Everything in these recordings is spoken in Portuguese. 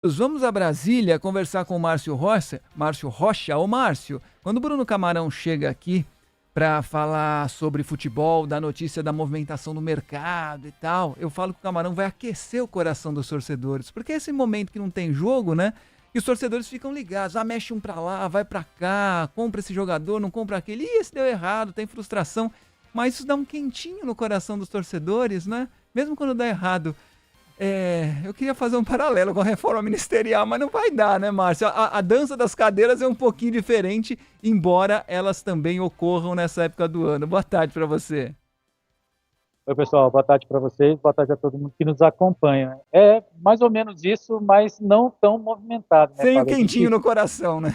Vamos a Brasília conversar com o Márcio Rocha. Ô Márcio, quando o Bruno Camarão chega aqui para falar sobre futebol, da notícia da movimentação no mercado e tal, eu falo que o Camarão vai aquecer o coração dos torcedores, porque é esse momento que não tem jogo, né? E os torcedores ficam ligados, mexe um pra lá, vai pra cá, compra esse jogador, não compra aquele, ih, esse deu errado, tem frustração. Mas isso dá um quentinho no coração dos torcedores, né? Mesmo quando dá errado. Eu queria fazer um paralelo com a reforma ministerial, mas não vai dar, né, Márcio? A dança das cadeiras é um pouquinho diferente, embora elas também ocorram nessa época do ano. Boa tarde para você. Oi, pessoal, boa tarde para vocês, boa tarde a todo mundo que nos acompanha. É mais ou menos isso, mas não tão movimentado, né, Sem o Fábio? A quentinho gente, no coração, né?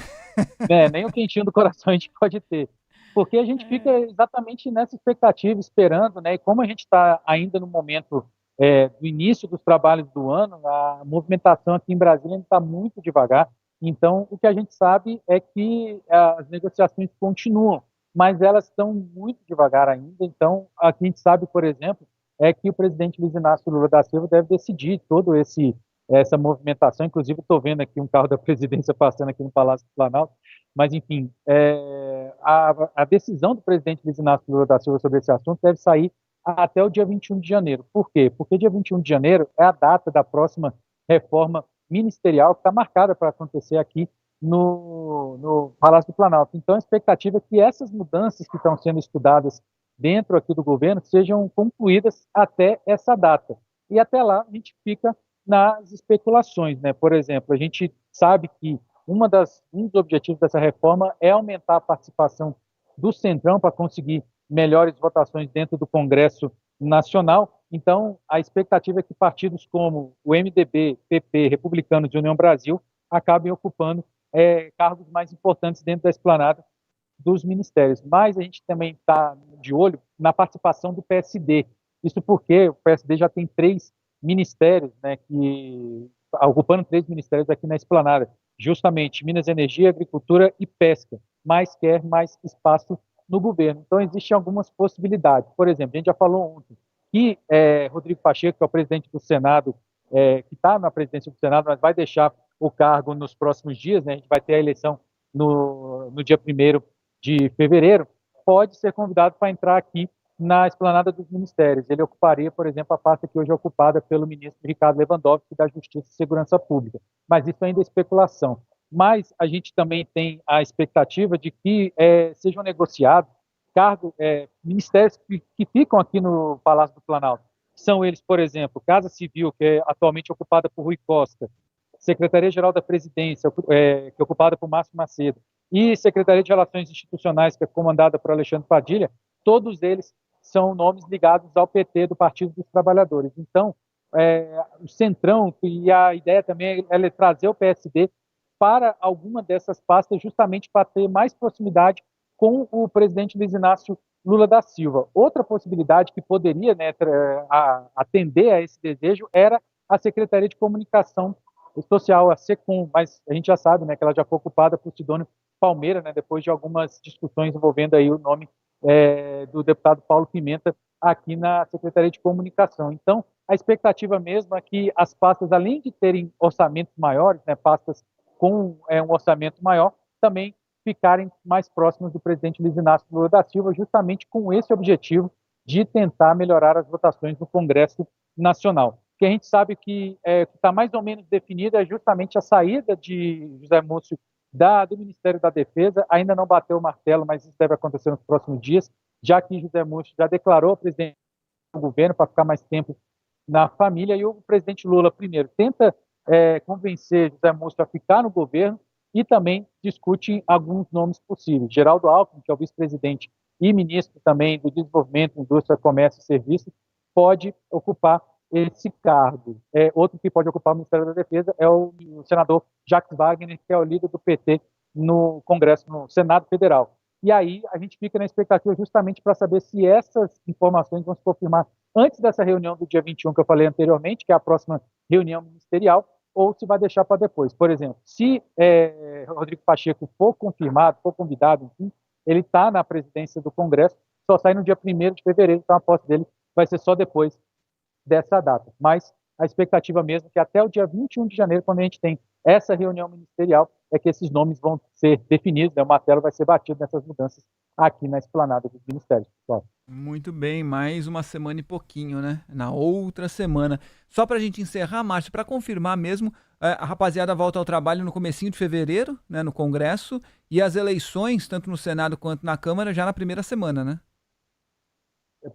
né, nem o quentinho do coração a gente pode ter, porque a gente fica exatamente nessa expectativa, esperando, né, e como a gente está ainda no momento do início dos trabalhos do ano, a movimentação aqui em Brasília ainda está muito devagar, então o que a gente sabe é que as negociações continuam, mas elas estão muito devagar ainda, então a que a gente sabe, por exemplo, é que o presidente Luiz Inácio Lula da Silva deve decidir todo essa movimentação, inclusive estou vendo aqui um carro da presidência passando aqui no Palácio do Planalto, mas, enfim, a decisão do presidente Luiz Inácio Lula da Silva sobre esse assunto deve sair até o dia 21 de janeiro. Por quê? Porque dia 21 de janeiro é a data da próxima reforma ministerial que está marcada para acontecer aqui no Palácio do Planalto. Então, a expectativa é que essas mudanças que estão sendo estudadas dentro aqui do governo sejam concluídas até essa data. E até lá a gente fica nas especulações, né? Por exemplo, a gente sabe que um dos objetivos dessa reforma é aumentar a participação do Centrão para conseguir melhores votações dentro do Congresso Nacional. Então, a expectativa é que partidos como o MDB, PP, Republicanos e União Brasil acabem ocupando cargos mais importantes dentro da esplanada dos ministérios. Mas a gente também está de olho na participação do PSD. Isso porque o PSD já tem três ministérios, né, ocupando três ministérios aqui na esplanada, justamente Minas e Energia, Agricultura e Pesca, mas quer mais espaço no governo. Então, existem algumas possibilidades. Por exemplo, a gente já falou ontem que Rodrigo Pacheco, que é o presidente do Senado, que está na presidência do Senado, mas vai deixar o cargo nos próximos dias, né? A gente vai ter a eleição no dia 1º de fevereiro, pode ser convidado para entrar aqui na esplanada dos ministérios. Ele ocuparia, por exemplo, a pasta que hoje é ocupada pelo ministro Ricardo Lewandowski, da Justiça e Segurança Pública. Mas isso ainda é especulação. Mas a gente também tem a expectativa de que sejam negociados ministérios que ficam aqui no Palácio do Planalto. São eles, por exemplo, Casa Civil, que é atualmente ocupada por Rui Costa, Secretaria-Geral da Presidência, que é ocupada por Márcio Macedo, e Secretaria de Relações Institucionais, que é comandada por Alexandre Padilha, todos eles são nomes ligados ao PT, do Partido dos Trabalhadores. Então, o Centrão, e a ideia também é trazer o PSD para alguma dessas pastas, justamente para ter mais proximidade com o presidente Luiz Inácio Lula da Silva. Outra possibilidade que poderia, né, atender a esse desejo era a Secretaria de Comunicação Social, a SECOM, mas a gente já sabe, né, que ela já foi ocupada por Sidônio Palmeira, né, depois de algumas discussões envolvendo aí o nome do deputado Paulo Pimenta aqui na Secretaria de Comunicação. Então, a expectativa mesmo é que as pastas, além de terem orçamentos maiores, né, pastas com um orçamento maior, também ficarem mais próximas do presidente Luiz Inácio Lula da Silva, justamente com esse objetivo de tentar melhorar as votações no Congresso Nacional. Que a gente sabe que está mais ou menos definida é justamente a saída de José Múcio do Ministério da Defesa, ainda não bateu o martelo, mas isso deve acontecer nos próximos dias, já que José Múcio já declarou o presidente do governo para ficar mais tempo na família, e o presidente Lula, primeiro, tenta convencer José Múcio a ficar no governo e também discute alguns nomes possíveis. Geraldo Alckmin, que é o vice-presidente e ministro também do Desenvolvimento, Indústria, Comércio e Serviços, pode ocupar esse cargo. Outro que pode ocupar o Ministério da Defesa é o senador Jacques Wagner, que é o líder do PT no Congresso, no Senado Federal. E aí a gente fica na expectativa justamente para saber se essas informações vão se confirmar antes dessa reunião do dia 21 que eu falei anteriormente, que é a próxima reunião ministerial, ou se vai deixar para depois. Por exemplo, se Rodrigo Pacheco for confirmado, for convidado, enfim, ele está na presidência do Congresso, só sai no dia 1º de fevereiro, então a posse dele vai ser só depois dessa data. Mas a expectativa mesmo é que até o dia 21 de janeiro, quando a gente tem essa reunião ministerial, é que esses nomes vão ser definidos, né? O martelo vai ser batido nessas mudanças aqui na esplanada dos ministérios, pessoal. Muito bem, mais uma semana e pouquinho, né? Na outra semana. Só para a gente encerrar, Márcio, para confirmar mesmo, a rapaziada volta ao trabalho no comecinho de fevereiro, né, no Congresso, e as eleições, tanto no Senado quanto na Câmara, já na primeira semana, né?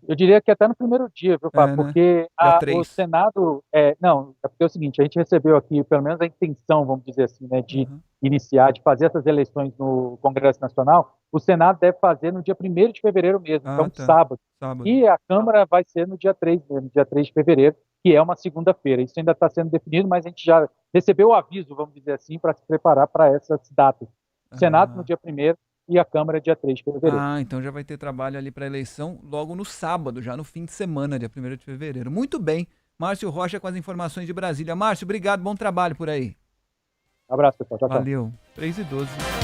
Eu diria que até no primeiro dia, viu, Fábio? É, né? Porque Dia o 3. Senado. Não, é porque é o seguinte: a gente recebeu aqui, pelo menos, a intenção, vamos dizer assim, né, de Uhum. iniciar, de fazer essas eleições no Congresso Nacional. O Senado deve fazer no dia 1º de fevereiro mesmo, Ah, então, tá. sábado. Sábado. E a Câmara vai ser no dia 3 mesmo, dia 3 de fevereiro, que é uma segunda-feira. Isso ainda está sendo definido, mas a gente já recebeu o aviso, vamos dizer assim, para se preparar para essas datas. O Senado no Ah. dia 1º e a Câmara dia 3 de fevereiro. Ah, então já vai ter trabalho ali para eleição logo no sábado, já no fim de semana, dia 1º de fevereiro. Muito bem. Márcio Rocha com as informações de Brasília. Márcio, obrigado, bom trabalho por aí. Abraço, pessoal. Tchau, tchau. Valeu. 3:12.